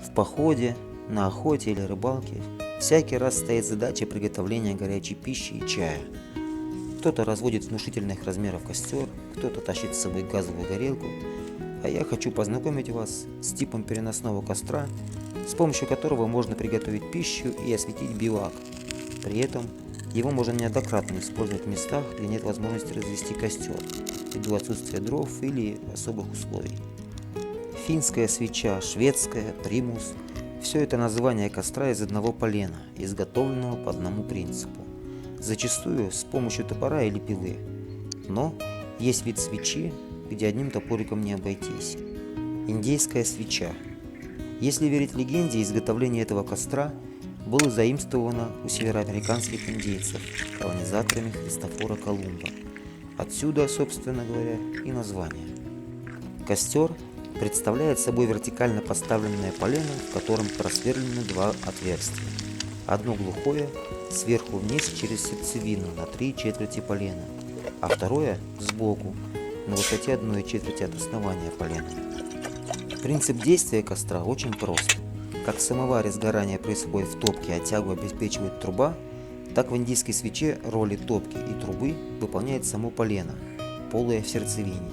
В походе, на охоте или рыбалке всякий раз стоит задача приготовления горячей пищи и чая. Кто-то разводит внушительных размеров костер, кто-то тащит с собой газовую горелку, а я хочу познакомить вас с типом переносного костра, с помощью которого можно приготовить пищу и осветить бивак. При этом его можно неоднократно использовать в местах, где нет возможности развести костер, ввиду отсутствия дров или особых условий. Финская свеча, шведская, примус – все это название костра из одного полена, изготовленного по одному принципу, зачастую с помощью топора или пилы. Но есть вид свечи, где одним топориком не обойтись. Индейская свеча. Если верить легенде, изготовление этого костра было заимствовано у североамериканских индейцев, колонизаторами Христофора Колумба. Отсюда, собственно говоря, и название. Костер представляет собой вертикально поставленное полено, в котором просверлены два отверстия. Одно глухое, сверху вниз через сердцевину на 3/4 полена, а второе сбоку, на высоте 1/4 от основания полена. Принцип действия костра очень прост. Как в самоваре сгорание происходит в топке, а тягу обеспечивает труба, так в индийской свече роли топки и трубы выполняет само полено, полое в сердцевине.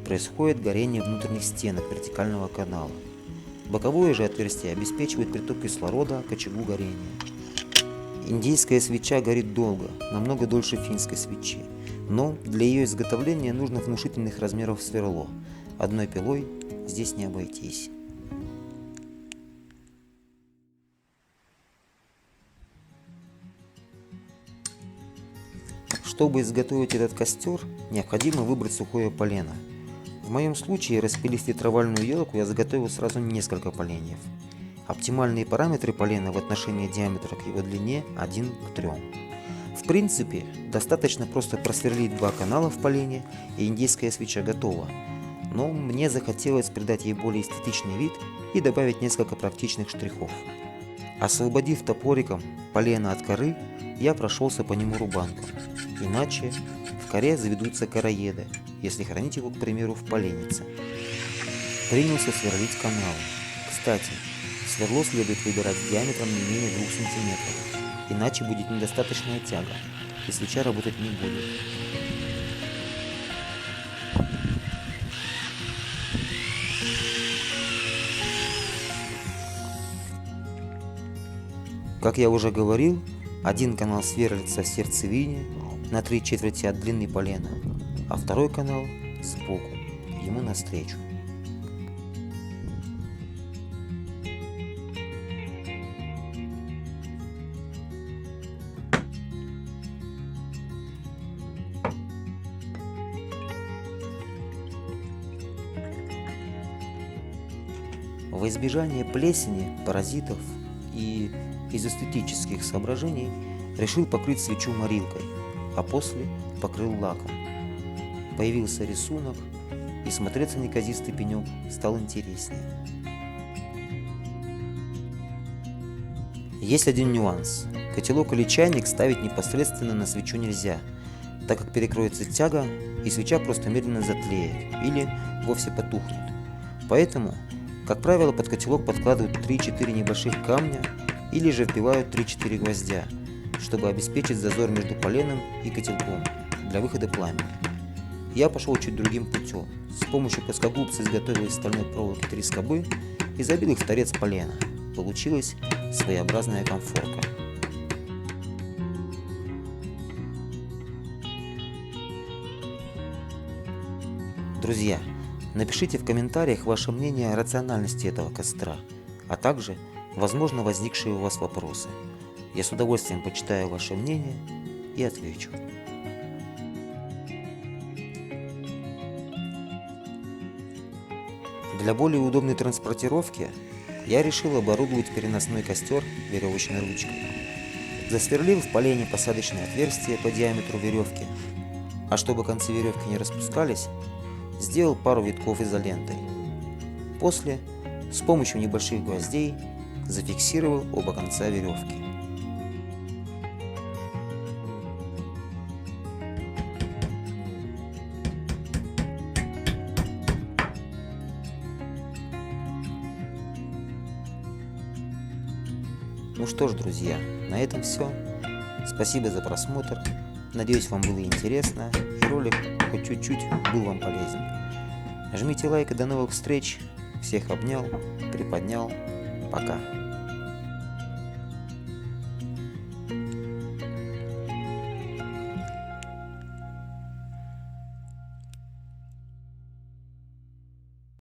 Происходит горение внутренних стенок вертикального канала. Боковое же отверстие обеспечивает приток кислорода к очагу горения. Индийская свеча горит долго, намного дольше финской свечи, но для ее изготовления нужно внушительных размеров сверло. Одной пилой здесь не обойтись. Чтобы изготовить этот костер, необходимо выбрать сухое полено. В моем случае, распилив ветровальную елку, я заготовил сразу несколько поленьев. Оптимальные параметры полена в отношении диаметра к его длине 1:3. В принципе, достаточно просто просверлить 2 канала в полене, и индийская свеча готова. Но мне захотелось придать ей более эстетичный вид и добавить несколько практичных штрихов. Освободив топориком полено от коры, я прошелся по нему рубанком. Иначе в коре заведутся короеды, если хранить его, к примеру, в поленнице. Принялся сверлить каналы. Кстати, сверло следует выбирать с диаметром не менее 2 см, иначе будет недостаточная тяга, и свеча работать не будет. Как я уже говорил, один канал сверлится в сердцевине на 3/4 от длины полена, а второй канал сбоку, ему навстречу. Во избежание плесени, паразитов и из эстетических соображений решил покрыть свечу морилкой, а после покрыл лаком. Появился рисунок, и смотреться неказистый пенек стал интереснее. Есть один нюанс. Котелок или чайник ставить непосредственно на свечу нельзя, так как перекроется тяга, и свеча просто медленно затлеет или вовсе потухнет. Поэтому, как правило, под котелок подкладывают 3-4 небольших камня или же вбивают 3-4 гвоздя, чтобы обеспечить зазор между поленом и котелком для выхода пламени. Я пошел чуть другим путем. С помощью плоскогубца изготовил из стальной проволоки 3 скобы и забил их в торец полена. Получилась своеобразная конфорка. Друзья, напишите в комментариях ваше мнение о рациональности этого костра, а также возможно возникшие у вас вопросы. Я с удовольствием почитаю ваше мнение и отвечу. Для более удобной транспортировки я решил оборудовать переносной костер веревочной ручкой. Засверлил в полене посадочное отверстие по диаметру веревки, а чтобы концы веревки не распускались, сделал пару витков изолентой. После, с помощью небольших гвоздей, зафиксировал оба конца веревки. Ну что ж, друзья, на этом все. Спасибо за просмотр. Надеюсь, вам было интересно и ролик хоть чуть-чуть был вам полезен. Жмите лайк и до новых встреч. Всех обнял, приподнял. Пока.